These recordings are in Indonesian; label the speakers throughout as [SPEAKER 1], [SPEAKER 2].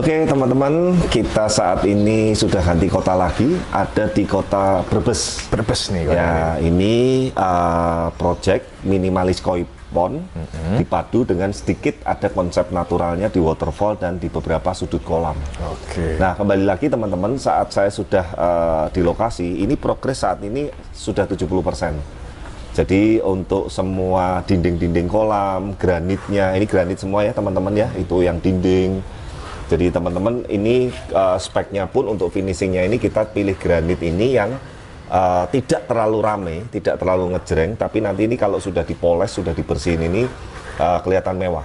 [SPEAKER 1] Oke teman-teman, kita saat ini sudah ganti kota lagi, ada di kota Brebes.
[SPEAKER 2] Brebes nih.
[SPEAKER 1] Ya, ini project minimalis koi pond dipadu dengan sedikit ada konsep naturalnya di waterfall dan di beberapa sudut kolam.
[SPEAKER 2] Oke.
[SPEAKER 1] Nah, kembali lagi teman-teman, saat saya sudah di lokasi, ini progres saat ini sudah 70%. Jadi untuk semua dinding-dinding kolam, granitnya, ini granit semua ya teman-teman ya, itu yang dinding. Jadi teman-teman ini speknya pun untuk finishingnya ini kita pilih granit ini yang tidak terlalu rame, tidak terlalu ngejreng, tapi nanti ini kalau sudah dipoles, sudah dibersihin ini kelihatan mewah.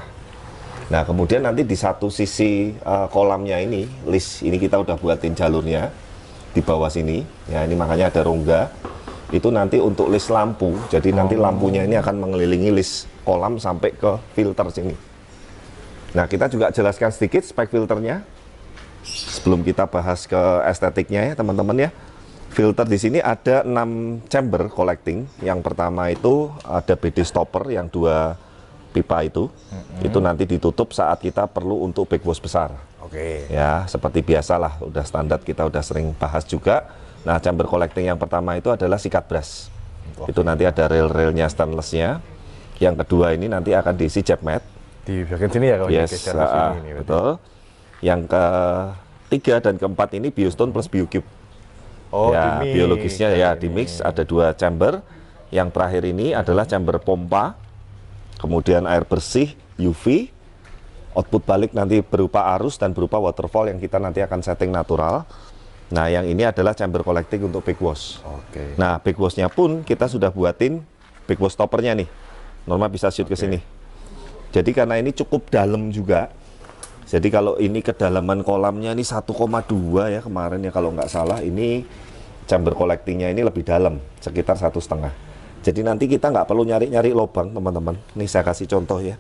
[SPEAKER 1] Nah kemudian nanti di satu sisi kolamnya ini, list ini kita udah buatin jalurnya di bawah sini, ya ini makanya ada rongga. Itu nanti untuk list lampu, jadi nanti lampunya ini akan mengelilingi list kolam sampai ke filter sini. Nah kita juga jelaskan sedikit spek filternya sebelum kita bahas ke estetiknya ya teman-teman ya. Filter di sini ada 6 chamber collecting. Yang pertama itu ada BD stopper yang 2 pipa itu nanti ditutup saat kita perlu untuk backwash besar.
[SPEAKER 2] Oke.
[SPEAKER 1] Ya seperti biasalah, udah standar, kita udah sering bahas juga. Nah chamber collecting yang pertama itu adalah sikat brush. Itu nanti ada rail-railnya stainlessnya. Yang kedua ini nanti akan diisi jet mat.
[SPEAKER 2] Di bagian sini ya kalau
[SPEAKER 1] Yes,
[SPEAKER 2] sini.
[SPEAKER 1] betul. Yang ketiga dan keempat ini biostone plus biocube.
[SPEAKER 2] Oh,
[SPEAKER 1] Ya,
[SPEAKER 2] di mix.
[SPEAKER 1] biologisnya ya di mix, ada 2 chamber. Yang terakhir ini adalah chamber pompa, kemudian air bersih UV, output balik nanti berupa arus dan berupa waterfall yang kita nanti akan setting natural. Nah yang ini adalah chamber collecting untuk backwash.
[SPEAKER 2] Oke.
[SPEAKER 1] Nah backwashnya pun kita sudah buatin backwash stoppernya nih. Norma bisa shoot ke sini. Jadi karena ini cukup dalam juga, jadi kalau ini kedalaman kolamnya ini 1,2 ya kemarin ya kalau nggak salah, ini chamber collectingnya ini lebih dalam, sekitar 1,5. Jadi nanti kita nggak perlu nyari-nyari lubang teman-teman. Ini saya kasih contoh ya,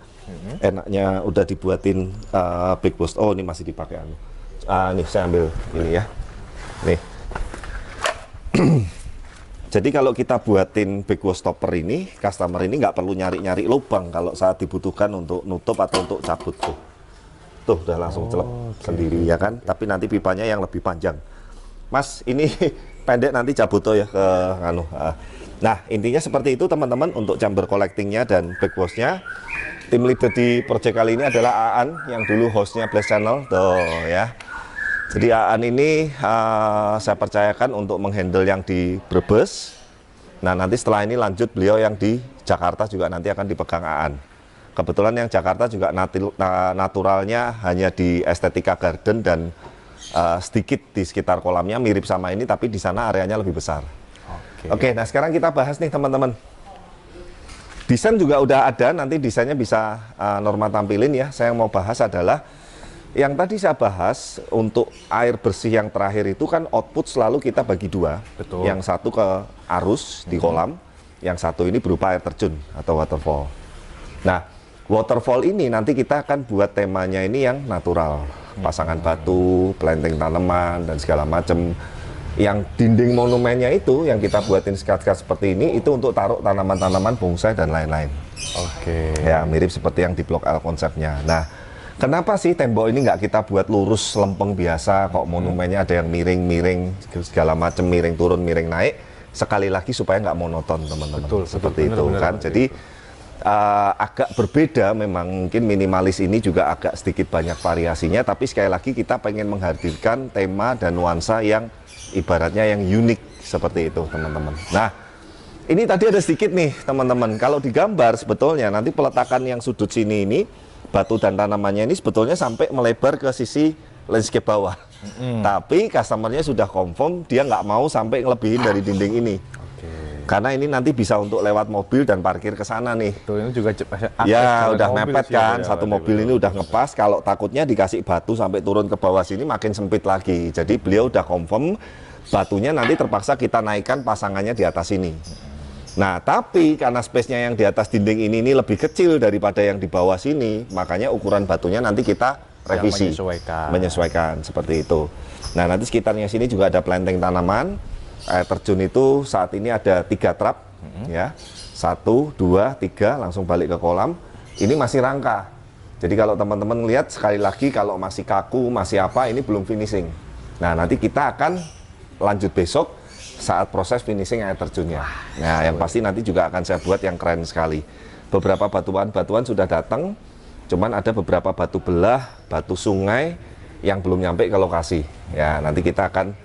[SPEAKER 1] enaknya udah dibuatin backwash. Oh ini masih dipakai anu. Nih saya ambil ini ya, nih. Jadi kalau kita buatin backwash stopper ini, customer ini nggak perlu nyari-nyari lubang kalau saat dibutuhkan untuk nutup atau untuk cabut tuh. Tuh udah langsung celep sendiri ya kan. Tapi nanti pipanya yang lebih panjang. Mas ini pendek nanti cabut tuh ya ke anu. Nah intinya seperti itu teman-teman untuk chamber collectingnya dan backwashnya. Tim leader di project kali ini adalah Aan yang dulu hostnya Blast Channel tuh ya. Jadi Aan ini saya percayakan untuk menghandle yang di Brebes. Nah nanti setelah ini lanjut beliau yang di Jakarta juga nanti akan dipegang Aan. Kebetulan yang Jakarta juga naturalnya hanya di Estetika Garden dan sedikit di sekitar kolamnya mirip sama ini, tapi di sana areanya lebih besar. Oke, nah sekarang kita bahas nih teman-teman. Desain juga udah ada, nanti desainnya bisa Norma tampilin ya. Saya mau bahas adalah yang tadi saya bahas untuk air bersih yang terakhir itu kan output selalu kita bagi 2.
[SPEAKER 2] Betul.
[SPEAKER 1] Yang satu ke arus di kolam, yang satu ini berupa air terjun atau waterfall. Nah, waterfall ini nanti kita akan buat temanya ini yang natural. Pasangan batu, planting tanaman, dan segala macam. Yang dinding monumennya itu, yang kita buatin skat-skat seperti ini, itu untuk taruh tanaman-tanaman bonsai dan lain-lain.
[SPEAKER 2] Oke.
[SPEAKER 1] Ya, mirip seperti yang di Blok L konsepnya. Nah, kenapa sih tembok ini nggak kita buat lurus lempeng biasa, kok monumennya ada yang miring-miring, segala macam, miring turun, miring naik, sekali lagi supaya nggak monoton teman-teman. Seperti itu kan. Jadi agak berbeda memang, mungkin minimalis ini juga agak sedikit banyak variasinya, tapi sekali lagi kita pengen menghadirkan tema dan nuansa yang ibaratnya yang unik seperti itu teman-teman. Nah ini tadi ada sedikit nih teman-teman, kalau digambar sebetulnya nanti peletakan yang sudut sini ini batu dan tanamannya ini sebetulnya sampai melebar ke sisi landscape bawah. Tapi customernya sudah confirm dia nggak mau sampai ngelebihin dari dinding ini. Karena ini nanti bisa untuk lewat mobil dan parkir ke sana nih.
[SPEAKER 2] Tuh ini juga
[SPEAKER 1] ya udah mepet kan, satu mobil ini udah ngepas. Kalau takutnya dikasih batu sampai turun ke bawah sini makin sempit lagi. Jadi beliau udah confirm batunya nanti terpaksa kita naikkan pasangannya di atas ini. Nah tapi karena space-nya yang di atas dinding ini lebih kecil daripada yang di bawah sini, makanya ukuran batunya nanti kita revisi, menyesuaikan seperti itu. Nah nanti sekitarnya sini juga ada planting tanaman. Air terjun itu saat ini ada 3 trap ya, 1, 2, 3 langsung balik ke kolam. Ini masih rangka. Jadi kalau teman-teman lihat sekali lagi kalau masih kaku, masih apa, ini belum finishing. Nah, nanti kita akan lanjut besok saat proses finishing air terjunnya. Nah, yang pasti nanti juga akan saya buat yang keren sekali. Beberapa batuan-batuan sudah datang, cuman ada beberapa batu belah, batu sungai yang belum nyampe ke lokasi. Ya, nanti kita akan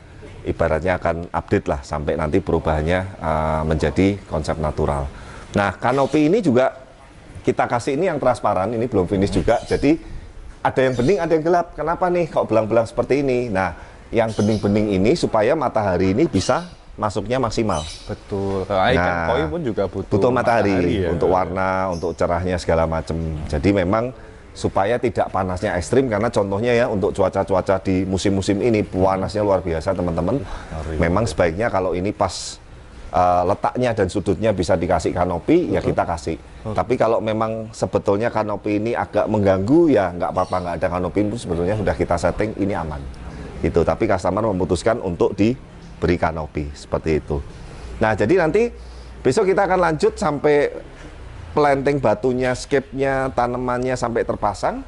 [SPEAKER 1] ibaratnya akan update lah sampai nanti perubahannya menjadi konsep natural. Nah, kanopi ini juga kita kasih ini yang transparan, ini belum finish juga. Jadi ada yang bening, ada yang gelap. Kenapa nih kok belang-belang seperti ini? Nah, yang bening-bening ini supaya matahari ini bisa masuknya maksimal.
[SPEAKER 2] Betul. Ikan koi pun juga
[SPEAKER 1] Butuh matahari
[SPEAKER 2] ya.
[SPEAKER 1] untuk warna, untuk cerahnya segala macam. Jadi memang supaya tidak panasnya ekstrim, karena contohnya ya untuk cuaca-cuaca di musim-musim ini panasnya luar biasa teman-teman. Memang sebaiknya kalau ini pas letaknya dan sudutnya bisa dikasih kanopi, ya kita kasih. Tapi kalau memang sebetulnya kanopi ini agak mengganggu, ya nggak apa-apa, nggak ada kanopi pun sebetulnya sudah kita setting, ini aman. Gitu. Tapi customer memutuskan untuk diberi kanopi seperti itu. Nah, jadi nanti besok kita akan lanjut sampai planting batunya, scape-nya, tanamannya sampai terpasang,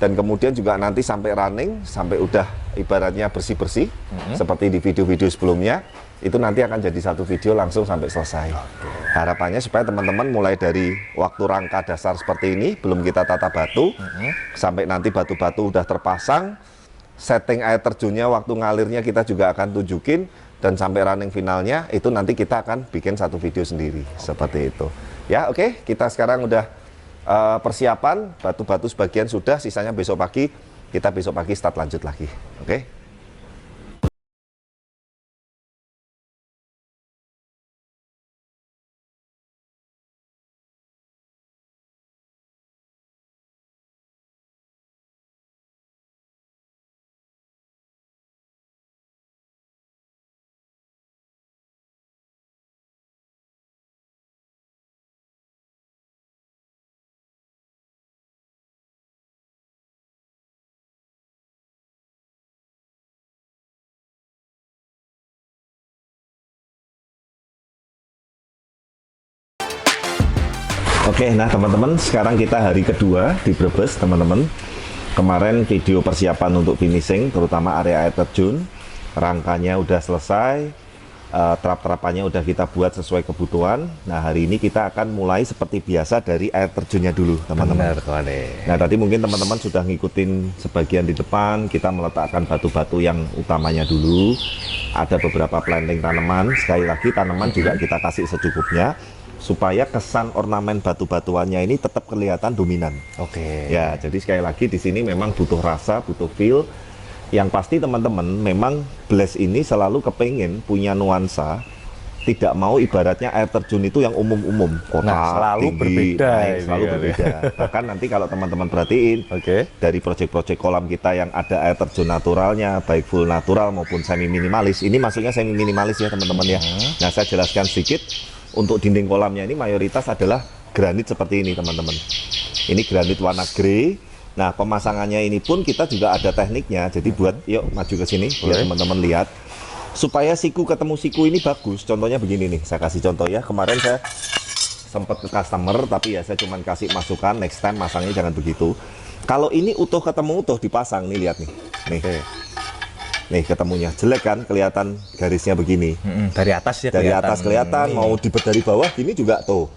[SPEAKER 1] dan kemudian juga nanti sampai running, sampai udah ibaratnya bersih-bersih seperti di video-video sebelumnya. Itu nanti akan jadi satu video langsung sampai selesai. Harapannya supaya teman-teman mulai dari waktu rangka dasar seperti ini, belum kita tata batu, sampai nanti batu-batu udah terpasang, setting air terjunnya, waktu ngalirnya kita juga akan tunjukin, dan sampai running finalnya itu nanti kita akan bikin satu video sendiri seperti itu. Ya, oke, kita sekarang udah persiapan, batu-batu sebagian sudah, sisanya besok pagi, kita besok pagi start lanjut lagi. Oke. Oke, nah teman-teman, sekarang kita hari kedua di Brebes, teman-teman. Kemarin video persiapan untuk finishing, terutama area air terjun, rangkanya udah selesai, terap-terapannya udah kita buat sesuai kebutuhan. Nah, hari ini kita akan mulai seperti biasa dari air terjunnya dulu, teman-teman. Nah, tadi mungkin teman-teman sudah ngikutin sebagian di depan, kita meletakkan batu-batu yang utamanya dulu. Ada beberapa planting tanaman, sekali lagi tanaman juga kita kasih secukupnya, supaya kesan ornamen batu-batuannya ini tetap kelihatan dominan.
[SPEAKER 2] Oke.
[SPEAKER 1] Ya, jadi sekali lagi di sini memang butuh rasa, butuh feel. Yang pasti teman-teman, memang Blast ini selalu kepengen punya nuansa, tidak mau ibaratnya air terjun itu yang umum-umum, kota,
[SPEAKER 2] selalu
[SPEAKER 1] tinggi,
[SPEAKER 2] berbeda,
[SPEAKER 1] naik,
[SPEAKER 2] ini
[SPEAKER 1] selalu
[SPEAKER 2] kan,
[SPEAKER 1] berbeda. Bahkan nanti kalau teman-teman perhatiin, dari proyek-proyek kolam kita yang ada air terjun naturalnya, baik full natural maupun semi minimalis. Ini maksudnya semi minimalis ya teman-teman ya. Nah, saya jelaskan sedikit. Untuk dinding kolamnya ini mayoritas adalah granit seperti ini teman-teman. Ini granit warna grey. Nah, pemasangannya ini pun kita juga ada tekniknya. Jadi buat, yuk maju ke sini biar teman-teman lihat. Supaya siku ketemu siku ini bagus. Contohnya begini nih, saya kasih contoh ya. Kemarin saya sempat ke customer, tapi ya saya cuma kasih masukan, next time masangnya jangan begitu. Kalau ini utuh ketemu utuh dipasang, nih lihat nih. Nih ketemunya jelek kan, kelihatan garisnya begini.
[SPEAKER 2] Dari atas ya.
[SPEAKER 1] Dari atas kelihatan, mau dibet dari bawah gini juga tuh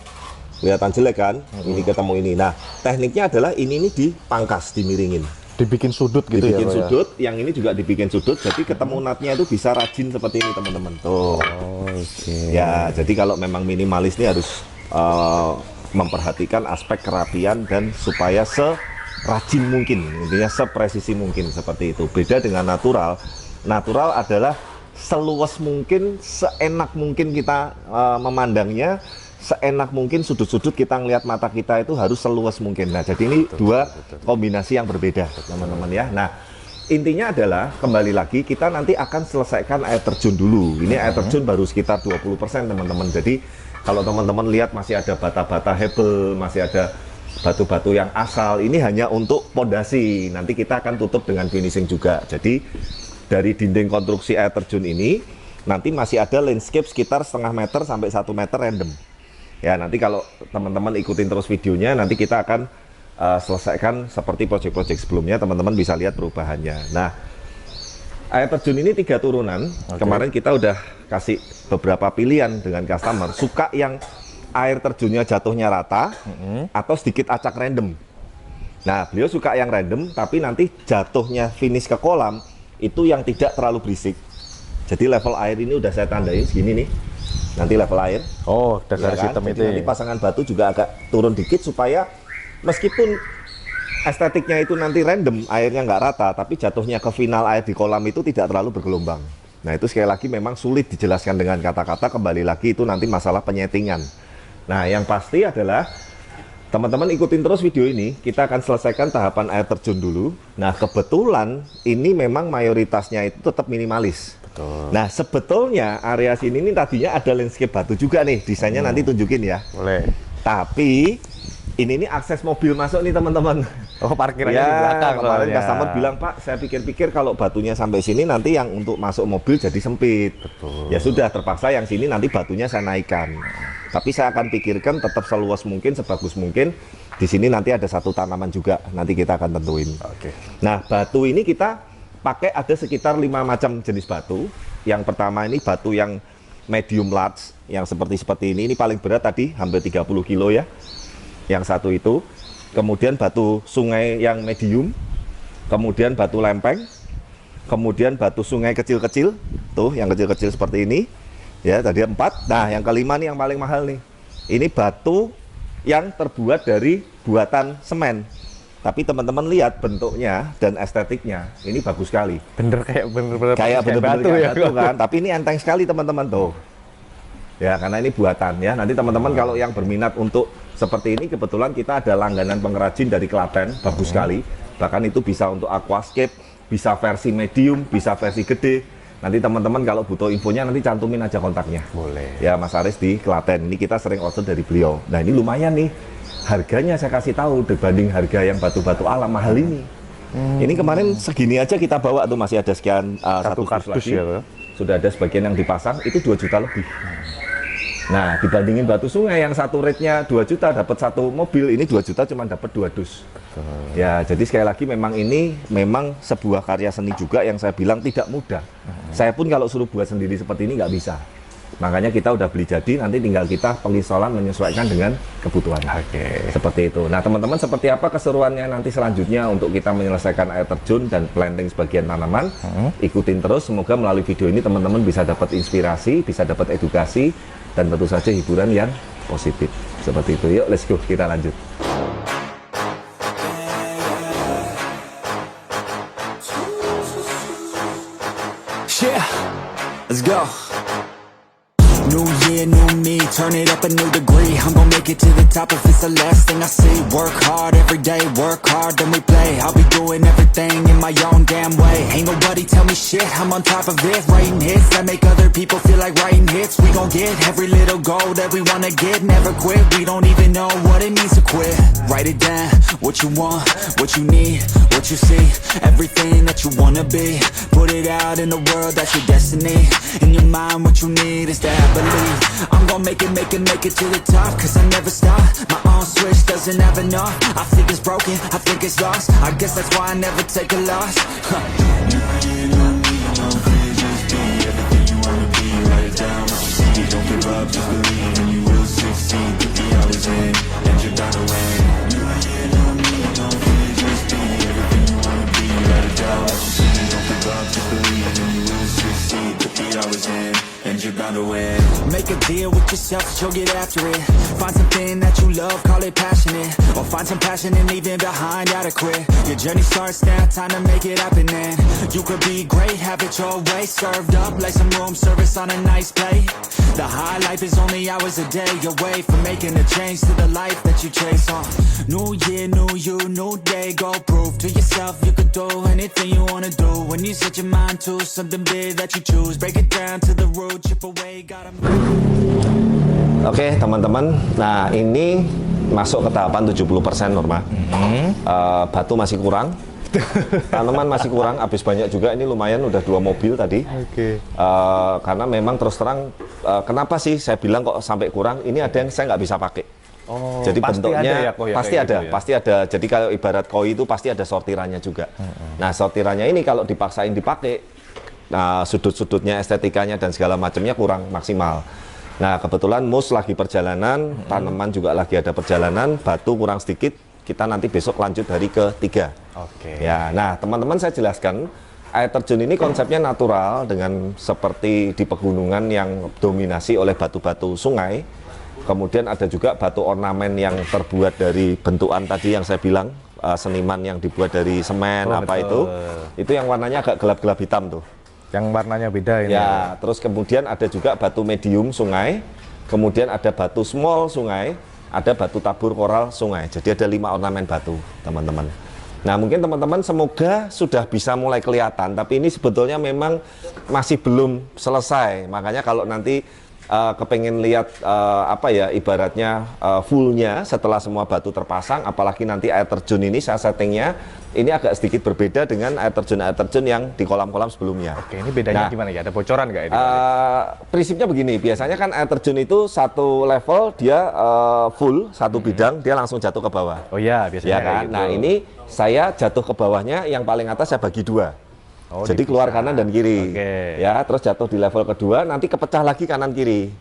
[SPEAKER 1] kelihatan jelek kan. Ini ketemu ini. Nah, tekniknya adalah ini dipangkas, dimiringin.
[SPEAKER 2] Dibikin sudut gitu
[SPEAKER 1] dibikin
[SPEAKER 2] ya.
[SPEAKER 1] Sudut, yang ini juga dibikin sudut. Jadi ketemu natnya itu bisa rajin seperti ini teman-teman. Tuh. Ya, jadi kalau memang minimalis ini harus memperhatikan aspek kerapian dan supaya serajin mungkin, intinya sepresisi mungkin seperti itu. Beda dengan natural. Natural adalah seluas mungkin, seenak mungkin kita memandangnya, seenak mungkin sudut-sudut kita ngelihat mata kita itu harus seluas mungkin. Nah, jadi ini dua kombinasi yang berbeda, teman-teman ya. Nah, intinya adalah kembali lagi kita nanti akan selesaikan air terjun dulu. Ini air terjun baru sekitar 20%, teman-teman. Jadi kalau teman-teman lihat masih ada bata-bata hebel, masih ada batu-batu yang asal, ini hanya untuk pondasi. Nanti kita akan tutup dengan finishing juga. Jadi dari dinding konstruksi air terjun ini nanti masih ada landscape sekitar setengah meter sampai 1 meter random. Ya, nanti kalau teman-teman ikutin terus videonya, nanti kita akan selesaikan seperti proyek-proyek sebelumnya, teman-teman bisa lihat perubahannya. Nah, air terjun ini 3 turunan. Kemarin kita udah kasih beberapa pilihan dengan customer, suka yang air terjunnya jatuhnya rata atau sedikit acak random. Nah, beliau suka yang random, tapi nanti jatuhnya finish ke kolam itu yang tidak terlalu berisik. Jadi level air ini udah saya tandain segini nih. Nanti level air.
[SPEAKER 2] Oh, dari
[SPEAKER 1] kan?
[SPEAKER 2] sistem
[SPEAKER 1] Jadi
[SPEAKER 2] itu.
[SPEAKER 1] nanti pasangan batu juga agak turun dikit supaya meskipun estetiknya itu nanti random, airnya nggak rata, tapi jatuhnya ke final air di kolam itu tidak terlalu bergelombang. Nah, itu sekali lagi memang sulit dijelaskan dengan kata-kata, kembali lagi itu nanti masalah penyetingan. Nah, yang pasti adalah teman-teman ikutin terus video ini, kita akan selesaikan tahapan air terjun dulu. Nah, kebetulan ini memang mayoritasnya itu tetap minimalis.
[SPEAKER 2] Betul.
[SPEAKER 1] Nah, sebetulnya area sini ini tadinya ada landscape batu juga nih, desainnya nanti tunjukin ya.
[SPEAKER 2] Boleh.
[SPEAKER 1] Tapi ini akses mobil masuk nih teman-teman.
[SPEAKER 2] Oh, parkirannya
[SPEAKER 1] Ya,
[SPEAKER 2] di belakang.
[SPEAKER 1] kemarin
[SPEAKER 2] soalnya.
[SPEAKER 1] customer bilang, Pak, saya pikir-pikir kalau batunya sampai sini nanti yang untuk masuk mobil jadi sempit.
[SPEAKER 2] Betul.
[SPEAKER 1] Ya sudah, terpaksa yang sini nanti batunya saya naikkan. Tapi saya akan pikirkan tetap seluas mungkin, sebagus mungkin. Di sini nanti ada satu tanaman juga, nanti kita akan tentuin.
[SPEAKER 2] Oke.
[SPEAKER 1] Nah, batu ini kita pakai ada sekitar 5 macam jenis batu. Yang pertama ini batu yang medium large, yang seperti ini paling berat tadi, hampir 30 kilo ya. Yang satu itu, kemudian batu sungai yang medium, kemudian batu lempeng, kemudian batu sungai kecil-kecil, tuh yang kecil-kecil seperti ini, ya tadi 4. Nah, yang kelima nih yang paling mahal nih, ini batu yang terbuat dari buatan semen. Tapi teman-teman lihat bentuknya dan estetiknya, ini bagus sekali.
[SPEAKER 2] Bener kayak bener-bener
[SPEAKER 1] Kayak
[SPEAKER 2] batu ya.
[SPEAKER 1] batu kan, tapi ini enteng sekali teman-teman tuh. Ya, karena ini buatan ya. Nanti teman-teman kalau yang berminat untuk seperti ini, kebetulan kita ada langganan pengrajin dari Klaten, bagus sekali. Bahkan itu bisa untuk aquascape, bisa versi medium, bisa versi gede. Nanti teman-teman kalau butuh infonya nanti cantumin aja kontaknya.
[SPEAKER 2] Boleh.
[SPEAKER 1] Ya, Mas Aris di Klaten. Ini kita sering order dari beliau. Nah, ini lumayan nih. Harganya saya kasih tahu dibanding harga yang batu-batu alam mahal ini. Ini kemarin segini aja kita bawa tuh, masih ada sekian satu
[SPEAKER 2] kardus
[SPEAKER 1] lagi.
[SPEAKER 2] ya.
[SPEAKER 1] Sudah ada sebagian yang dipasang, itu 2 juta lebih. Nah, dibandingin batu sungai yang satu rate-nya 2 juta dapat satu mobil, ini 2 juta cuma dapat 2 dus. Ya, jadi sekali lagi memang ini memang sebuah karya seni juga yang saya bilang tidak mudah. Saya pun kalau suruh buat sendiri seperti ini nggak bisa. Makanya kita udah beli jadi, nanti tinggal kita pengisolan menyesuaikan dengan kebutuhan.
[SPEAKER 2] Oke.
[SPEAKER 1] Seperti itu. Nah, teman-teman, seperti apa keseruannya nanti selanjutnya untuk kita menyelesaikan air terjun dan planting sebagian tanaman? Ikutin terus, semoga melalui video ini teman-teman bisa dapat inspirasi, bisa dapat edukasi, dan tentu saja hiburan yang positif. Seperti itu. Yuk, let's go, kita lanjut.
[SPEAKER 3] Yeah, let's go. New year, new me, turn it up a new degree. I'm gonna make it to the top if it's the last thing I see. Work hard every day, work hard, then we play. I'll be doing everything in my own damn way. Ain't nobody tell me shit, I'm on top of it. Writing hits that make other people feel like writing hits. We gon' get every little goal that we wanna get. Never quit, we don't even know what it means to quit. Write it down, what you want, what you need, what you see. Everything that you wanna be. Put it out in the world, that's your destiny. In your mind, what you need is that believe. I'm gon' make it to the top. Cause I never stop, my own switch doesn't have enough. I think it's broken, I think it's lost. I guess that's why I never take a loss. Don't give up, just believe and you will succeed. Put the hours in and you're bound to win. Don't just be everything you wanna be. Write it down, don't give up, just believe and you will succeed. Put the hours in and you're bound to win. Make a deal with yourself, you'll get after it. Find something that you love, call it passionate. Or find some passion and leave it behind, gotta quit. Your journey starts now, time to make it happen then. You could be great, have it your way. Served up like some room service on a nice plate. The high life is only hours a day away from making a change to the life that you chase on. New year, new you, new day. Go prove to yourself you could do anything you wanna do. When you set your mind to something big that you choose, break it down to the root, chip away, gotta
[SPEAKER 1] Oke, teman-teman. Nah, ini masuk ke tahapan 70% Norma. Batu masih kurang. Tanaman masih kurang, habis banyak juga. Ini lumayan, udah 2 mobil tadi.
[SPEAKER 2] Oke.
[SPEAKER 1] Karena memang terus terang, kenapa sih saya bilang kok sampai kurang? Ini ada yang saya nggak bisa pakai.
[SPEAKER 2] Oh,
[SPEAKER 1] Jadi
[SPEAKER 2] pasti
[SPEAKER 1] bentuknya
[SPEAKER 2] ada ya, Ko, ya,
[SPEAKER 1] pasti
[SPEAKER 2] kayak
[SPEAKER 1] ada,
[SPEAKER 2] gitu ya?
[SPEAKER 1] pasti ada. Jadi kalau ibarat koi itu pasti ada sortirannya juga. Nah, sortirannya ini kalau dipaksain dipakai, nah sudut-sudutnya, estetikanya dan segala macamnya kurang maksimal. Nah, kebetulan mus lagi perjalanan, tanaman juga lagi ada perjalanan, batu kurang sedikit. Kita nanti besok lanjut hari ketiga.
[SPEAKER 2] Oke.
[SPEAKER 1] Ya, nah teman-teman saya jelaskan, air terjun ini konsepnya natural dengan seperti di pegunungan yang dominasi oleh batu-batu sungai. Kemudian ada juga batu ornamen yang terbuat dari bentukan tadi yang saya bilang, seniman yang dibuat dari semen
[SPEAKER 2] Oh,
[SPEAKER 1] apa
[SPEAKER 2] betul.
[SPEAKER 1] itu yang warnanya agak gelap-gelap hitam tuh.
[SPEAKER 2] Yang warnanya beda ini.
[SPEAKER 1] Ya, terus kemudian ada juga batu medium sungai, kemudian ada batu small sungai, ada batu tabur koral sungai. Jadi ada 5 ornamen batu, teman-teman. Nah, mungkin teman-teman semoga sudah bisa mulai kelihatan, tapi ini sebetulnya memang masih belum selesai. Makanya kalau nanti kepengen lihat apa ya ibaratnya fullnya setelah semua batu terpasang, apalagi nanti air terjun ini saya settingnya ini agak sedikit berbeda dengan air terjun yang di kolam-kolam sebelumnya.
[SPEAKER 2] Oke, ini bedanya
[SPEAKER 1] Nah,
[SPEAKER 2] gimana ya? Ada bocoran nggak ini?
[SPEAKER 1] prinsipnya begini, biasanya kan air terjun itu satu level dia full satu bidang dia langsung jatuh ke bawah.
[SPEAKER 2] Oh iya, biasanya
[SPEAKER 1] Ya
[SPEAKER 2] kayak
[SPEAKER 1] kan?
[SPEAKER 2] gitu.
[SPEAKER 1] Nah, ini saya jatuh ke bawahnya yang paling atas saya bagi 2.
[SPEAKER 2] Oh,
[SPEAKER 1] Jadi keluar kanan dan kiri.
[SPEAKER 2] Oke.
[SPEAKER 1] Ya, terus jatuh di level kedua, nanti kepecah lagi kanan kiri.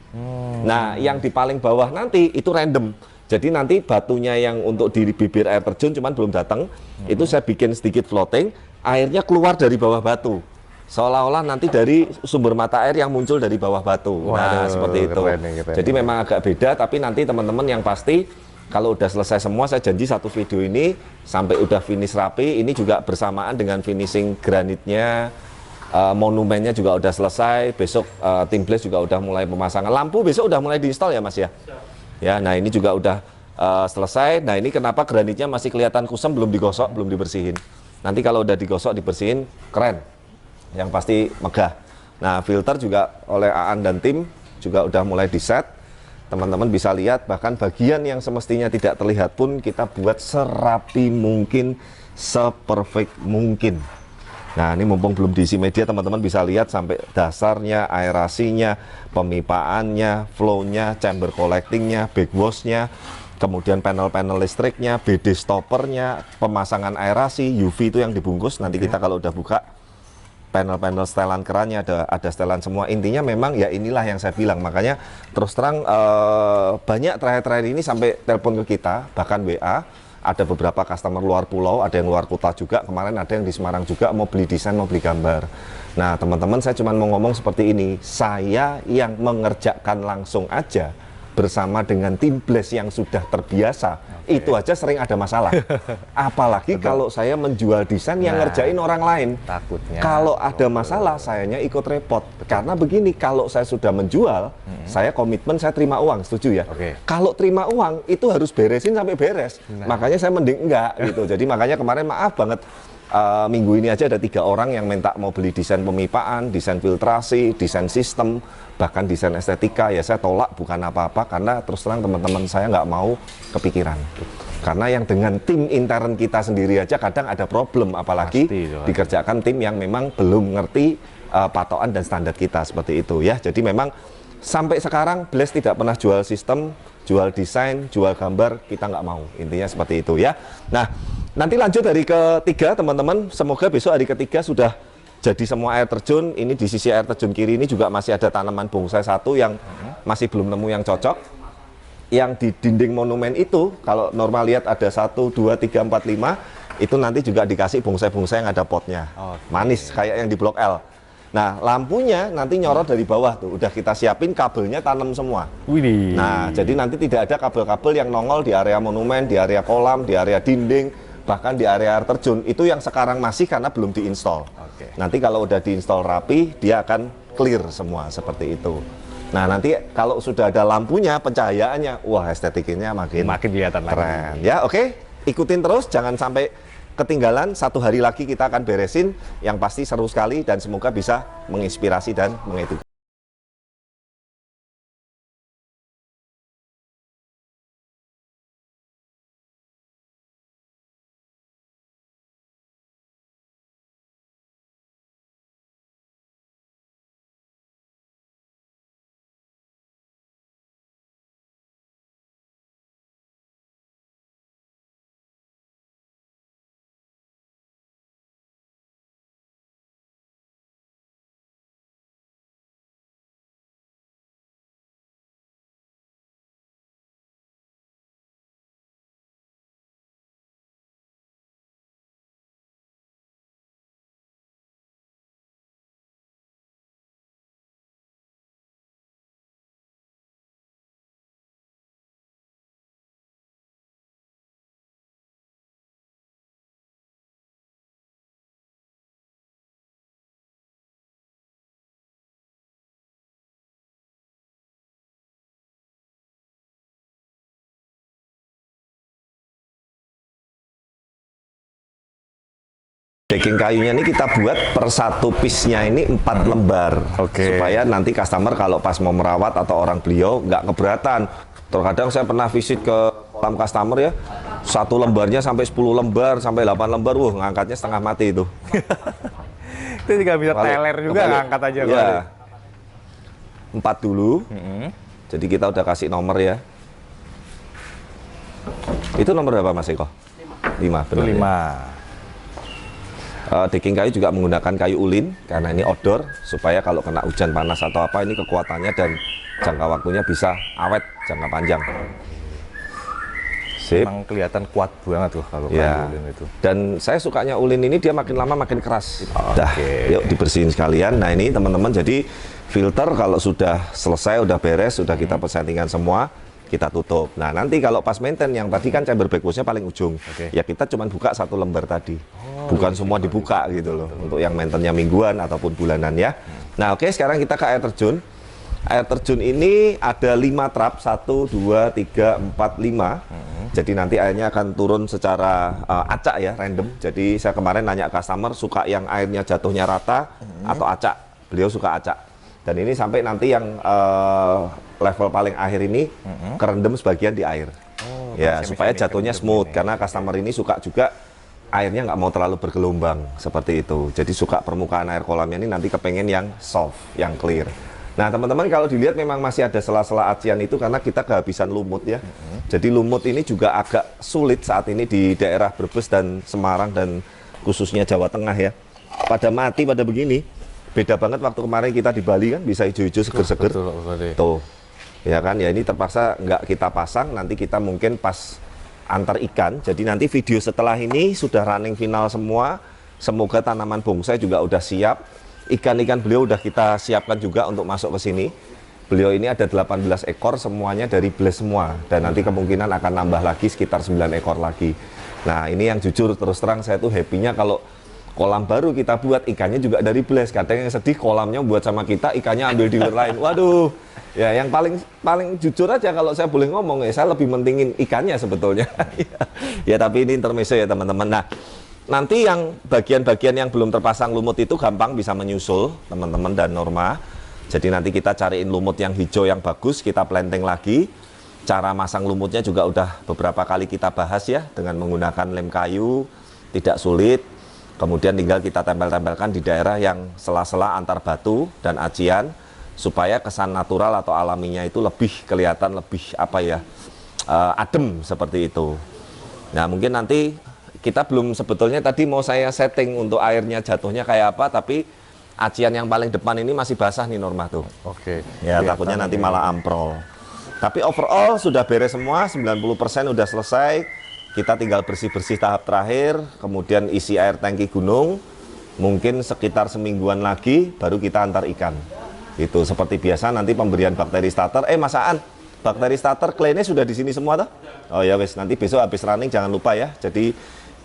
[SPEAKER 1] Nah, yang di paling bawah nanti itu random. Jadi nanti batunya yang untuk di bibir air terjun cuman belum datang, itu saya bikin sedikit floating, airnya keluar dari bawah batu. Seolah-olah nanti dari sumber mata air yang muncul dari bawah batu. Nah,
[SPEAKER 2] Waduh,
[SPEAKER 1] seperti itu.
[SPEAKER 2] keren nih, keren
[SPEAKER 1] Jadi
[SPEAKER 2] nih.
[SPEAKER 1] memang agak beda, tapi nanti teman-teman yang pasti kalau udah selesai semua, saya janji satu video ini sampai udah finish rapi, ini juga bersamaan dengan finishing granitnya, monumennya juga udah selesai. Besok tim Blaze juga udah mulai pemasangan lampu, besok udah mulai diinstal ya Mas ya. Ya, nah ini juga udah selesai. Nah ini kenapa granitnya masih kelihatan kusam, belum digosok, belum dibersihin. Nanti kalau udah digosok, dibersihin, keren. Yang pasti megah. Nah filter juga oleh Aan dan tim juga udah mulai di set. Teman-teman bisa lihat bahkan bagian yang semestinya tidak terlihat pun kita buat serapi mungkin, seperfect mungkin. Nah ini mumpung belum diisi media, teman-teman bisa lihat sampai dasarnya, aerasinya, pemipaannya, flow-nya, chamber collecting-nya, backwash-nya, kemudian panel-panel listriknya, BD stoppernya, pemasangan aerasi, UV itu yang dibungkus. Nanti kita kalau udah buka panel-panel setelan kerannya ada setelan semua. Intinya memang ya inilah yang saya bilang. Makanya terus terang banyak terakhir-terakhir ini sampai telepon ke kita, bahkan WA. Ada beberapa customer luar pulau, ada yang luar kota juga. Kemarin ada yang di Semarang juga mau beli desain, mau beli gambar. Nah teman-teman, saya cuma mau ngomong seperti ini. Saya yang mengerjakan langsung aja bersama dengan tim Blaze yang sudah terbiasa, itu aja sering ada masalah. Apalagi kalau saya menjual desain yang ngerjain orang lain.
[SPEAKER 2] Takutnya.
[SPEAKER 1] Kalau ada masalah, sayanya ikut repot. Karena begini, kalau saya sudah menjual, saya komitmen, saya terima uang, setuju ya?
[SPEAKER 2] Oke.
[SPEAKER 1] Kalau terima uang, itu harus beresin sampai beres. Makanya saya mending enggak gitu. Jadi makanya kemarin maaf banget, minggu ini aja ada 3 orang yang minta mau beli desain pemipaan, desain filtrasi, desain sistem, bahkan desain estetika. Ya saya tolak bukan apa-apa, karena terus terang teman-teman saya nggak mau kepikiran. Karena yang dengan tim intern kita sendiri aja kadang ada problem, apalagi
[SPEAKER 2] Pasti, itu.
[SPEAKER 1] dikerjakan tim yang memang belum ngerti patokan dan standar kita seperti itu ya. Jadi memang sampai sekarang Blaze tidak pernah jual sistem, jual desain, jual gambar, kita nggak mau. Intinya seperti itu ya. Nah, nanti lanjut hari ketiga teman-teman. Semoga besok hari ketiga sudah jadi semua air terjun. Ini di sisi air terjun kiri ini juga masih ada tanaman bonsai satu yang masih belum nemu yang cocok. Yang di dinding monumen itu, kalau normal lihat ada 1, 2, 3, 4, 5, itu nanti juga dikasih bonsai-bonsai yang ada potnya.
[SPEAKER 2] Oke.
[SPEAKER 1] Manis, kayak yang di Blok L. Nah, lampunya nanti nyorot dari bawah tuh. Udah kita siapin, kabelnya tanam semua.
[SPEAKER 2] Widih.
[SPEAKER 1] Nah, jadi nanti tidak ada kabel-kabel yang nongol di area monumen, di area kolam, di area dinding, bahkan di area air terjun. Itu yang sekarang masih karena belum diinstal.
[SPEAKER 2] Oke.
[SPEAKER 1] Nanti kalau udah diinstal rapi, dia akan clear semua seperti itu. Nah, nanti kalau sudah ada lampunya, pencahayaannya, wah estetiknya makin
[SPEAKER 2] kelihatan lagi.
[SPEAKER 1] keren. Ya, oke. Ikutin terus, jangan sampai ketinggalan. 1 hari lagi kita akan beresin. Yang pasti seru sekali dan semoga bisa menginspirasi dan mengedukasi. Decking kayunya ini kita buat per satu piece-nya ini 4 lembar.
[SPEAKER 2] Oke.
[SPEAKER 1] Supaya nanti customer kalau pas mau merawat atau orang beliau nggak keberatan. Terkadang saya pernah visit ke kolam customer ya, satu lembarnya sampai 10 lembar, sampai 8 lembar, ngangkatnya setengah mati itu.
[SPEAKER 2] Itu juga bisa
[SPEAKER 1] Kalau-
[SPEAKER 2] teler juga,
[SPEAKER 1] kalau-
[SPEAKER 2] angkat aja.
[SPEAKER 1] Ya. 4 dulu. Jadi kita udah kasih nomor ya. Itu nomor berapa Mas Eko? 5.
[SPEAKER 2] Itu 5.
[SPEAKER 1] Decking kayu juga menggunakan kayu ulin karena ini outdoor supaya kalau kena hujan panas atau apa ini kekuatannya dan jangka waktunya bisa awet jangka panjang. Sip.
[SPEAKER 2] Emang kelihatan kuat banget tuh kalau
[SPEAKER 1] Ya.
[SPEAKER 2] kayu ulin itu.
[SPEAKER 1] Dan saya sukanya ulin ini dia makin lama makin keras. Dah, yuk dibersihin sekalian. Nah ini teman-teman, jadi filter kalau sudah selesai, udah beres, sudah kita settingan semua, kita tutup. Nah nanti kalau pas maintain yang tadi kan chamber backwashnya paling ujung, ya kita cuma buka 1 lembar tadi, bukan semua dibuka gitu loh. Untuk yang maintenance-nya mingguan ataupun bulanan ya. Nah oke, sekarang kita ke air terjun. Air terjun ini ada 5 trap, 1, 2, 3, 4, 5. Jadi nanti airnya akan turun secara acak ya, random. Jadi saya kemarin nanya customer suka yang airnya jatuhnya rata atau acak. Beliau suka acak. Dan ini sampai nanti yang level paling akhir ini kerendam sebagian di air. Ya supaya jatuhnya smooth. Karena customer ini suka juga airnya nggak mau terlalu bergelombang seperti itu. Jadi suka permukaan air kolamnya ini nanti kepengen yang soft, yang clear. Nah teman-teman kalau dilihat memang masih ada sela-sela acian itu karena kita kehabisan lumut ya. Jadi lumut ini juga agak sulit saat ini di daerah Brebes dan Semarang dan khususnya Jawa Tengah ya. Pada mati pada begini. Beda banget waktu kemarin kita di Bali kan bisa hijau-hijau seger-seger. Tuh. Ya kan, ya ini terpaksa nggak kita pasang, nanti kita mungkin pas antar ikan. Jadi nanti video setelah ini sudah running final semua. Semoga tanaman bonsai juga udah siap. Ikan-ikan beliau udah kita siapkan juga untuk masuk ke sini. Beliau ini ada 18 ekor, semuanya dari Blaze semua. Dan nanti kemungkinan akan nambah lagi sekitar 9 ekor lagi. Nah ini yang jujur terus terang saya tuh happy-nya kalau kolam baru kita buat ikannya juga dari Blaze. Kadang yang sedih kolamnya buat sama kita, ikannya ambil di luar lain. Waduh, ya yang paling jujur aja kalau saya boleh ngomong ya, saya lebih mentingin ikannya sebetulnya. Ya tapi ini intermezzo ya teman-teman. Nah nanti yang bagian-bagian yang belum terpasang lumut itu gampang bisa menyusul teman-teman dan Norma. Jadi nanti kita cariin lumut yang hijau yang bagus, kita planting lagi. Cara masang lumutnya juga udah beberapa kali kita bahas ya, dengan menggunakan lem kayu, tidak sulit. Kemudian tinggal kita tempel-tempelkan di daerah yang sela-sela antar batu dan acian, supaya kesan natural atau alaminya itu lebih kelihatan, lebih apa ya, adem seperti itu. Nah mungkin nanti kita belum sebetulnya tadi mau saya setting untuk airnya jatuhnya kayak apa, tapi acian yang paling depan ini masih basah nih Norma tuh.
[SPEAKER 2] Oke.
[SPEAKER 1] Ya takutnya nanti malah amprol. Tapi overall sudah beres semua, 90% udah selesai. Kita tinggal bersih-bersih tahap terakhir, kemudian isi air tangki gunung. Mungkin sekitar semingguan lagi baru kita antar ikan. Itu seperti biasa nanti pemberian bakteri starter. Masaan, bakteri starter klaimnya sudah di sini semua toh? Oh ya wes, nanti besok habis running jangan lupa ya. Jadi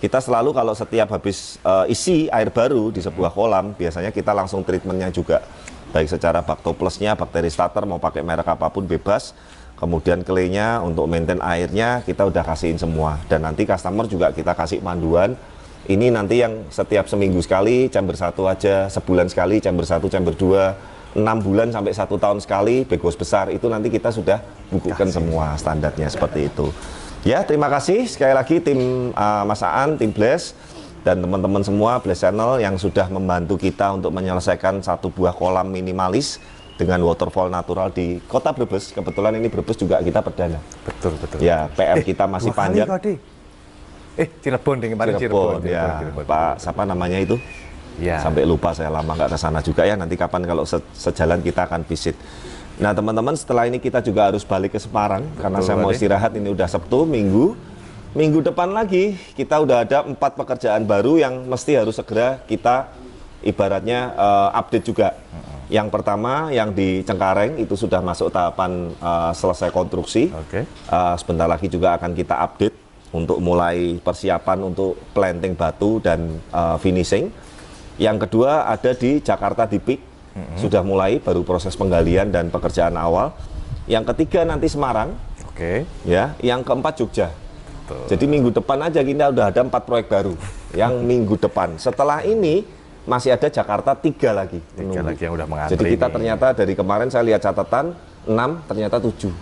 [SPEAKER 1] kita selalu kalau setiap habis isi air baru di sebuah kolam, biasanya kita langsung treatmentnya juga. Baik secara baktoplusnya, bakteri starter, mau pakai merek apapun bebas. Kemudian klaynya untuk maintain airnya kita udah kasihin semua. Dan nanti customer juga kita kasih panduan. Ini nanti yang setiap seminggu sekali, chamber 1 aja, sebulan sekali, chamber 1, chamber 2, 6 bulan sampai 1 tahun sekali, backhouse besar. Itu nanti kita sudah bukukan semua standarnya seperti itu. Ya, terima kasih sekali lagi tim Mas Aan, tim Blaze, dan teman-teman semua Blaze Channel yang sudah membantu kita untuk menyelesaikan satu buah kolam minimalis dengan waterfall natural di Kota Brebes. Kebetulan ini Brebes juga kita perdana.
[SPEAKER 2] Betul.
[SPEAKER 1] Ya, PR kita masih panjang.
[SPEAKER 2] Cirebon deh kemarin
[SPEAKER 1] Cirebon,
[SPEAKER 2] Cirebon.
[SPEAKER 1] ya. Pak, siapa namanya itu?
[SPEAKER 2] Ya.
[SPEAKER 1] Sampai lupa saya, lama nggak ke sana juga ya. Nanti kapan kalau sejalan kita akan visit. Nah teman-teman, setelah ini kita juga harus balik ke Semarang. Karena saya mau istirahat, ini udah Sabtu, Minggu depan lagi kita udah ada 4 pekerjaan baru yang mesti harus segera kita ibaratnya update juga. Yang pertama yang di Cengkareng itu sudah masuk tahapan selesai konstruksi. Sebentar lagi juga akan kita update untuk mulai persiapan untuk planting batu dan finishing. Yang kedua ada di Jakarta di PIK, sudah mulai baru proses penggalian dan pekerjaan awal. Yang ketiga nanti Semarang. Ya, yang keempat Jogja. Jadi minggu depan aja kita udah ada 4 proyek baru. yang minggu depan. Setelah ini masih ada Jakarta 3 lagi.
[SPEAKER 2] 3 lagi yang udah mengantri.
[SPEAKER 1] Jadi kita
[SPEAKER 2] ini.
[SPEAKER 1] ternyata dari kemarin saya lihat catatan 6, ternyata 7.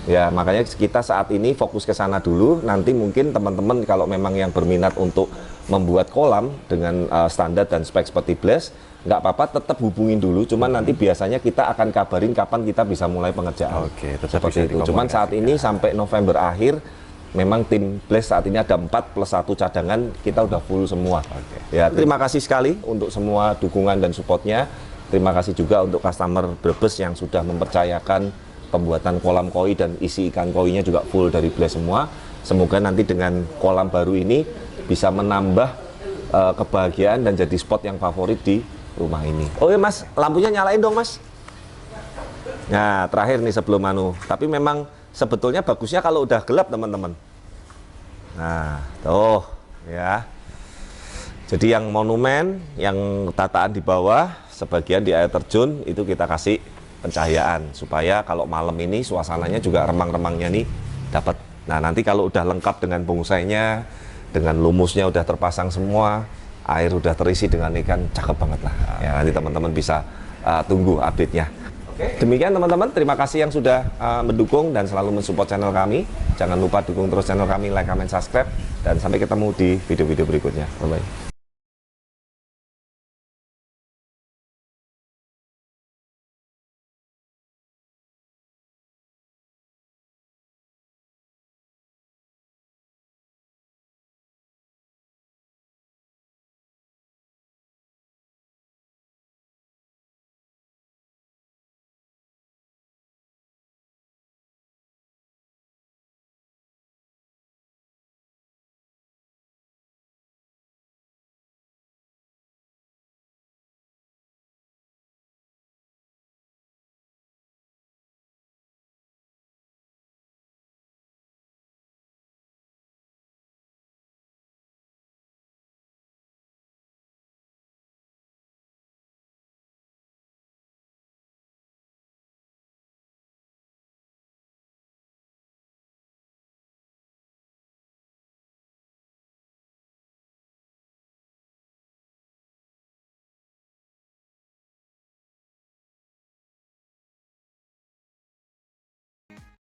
[SPEAKER 1] Ya, makanya kita saat ini fokus ke sana dulu. Nanti mungkin teman-teman kalau memang yang berminat untuk membuat kolam dengan standar dan spek seperti Blaze, nggak apa-apa, tetap hubungin dulu. Cuman nanti biasanya kita akan kabarin kapan kita bisa mulai pengerjaan.
[SPEAKER 2] Oke, tetap
[SPEAKER 1] Seperti
[SPEAKER 2] bisa
[SPEAKER 1] itu. Cuman saat ini sampai November akhir, memang tim Blaze saat ini ada 4 plus 1 cadangan, kita udah full semua. Ya, terima kasih sekali untuk semua dukungan dan supportnya. Terima kasih juga untuk customer Brebes yang sudah mempercayakan pembuatan kolam koi dan isi ikan koinya juga full dari Blaze semua. Semoga nanti dengan kolam baru ini bisa menambah kebahagiaan dan jadi spot yang favorit di rumah ini. Oh ya Mas, lampunya nyalain dong Mas. Nah, terakhir nih sebelum tapi memang sebetulnya bagusnya kalau udah gelap teman-teman. Nah, tuh ya. Jadi yang monumen, yang tataan di bawah, sebagian di air terjun itu kita kasih pencahayaan supaya kalau malam ini suasananya juga remang-remangnya nih dapat. Nah, nanti kalau udah lengkap dengan bonsainya, dengan lumusnya udah terpasang semua, air udah terisi dengan ikan, cakep banget lah. Ya, nanti teman-teman bisa tunggu update-nya. Demikian teman-teman, terima kasih yang sudah mendukung dan selalu mensupport channel kami. Jangan lupa dukung terus channel kami, like, comment, subscribe, dan sampai ketemu di video-video berikutnya. Bye-bye.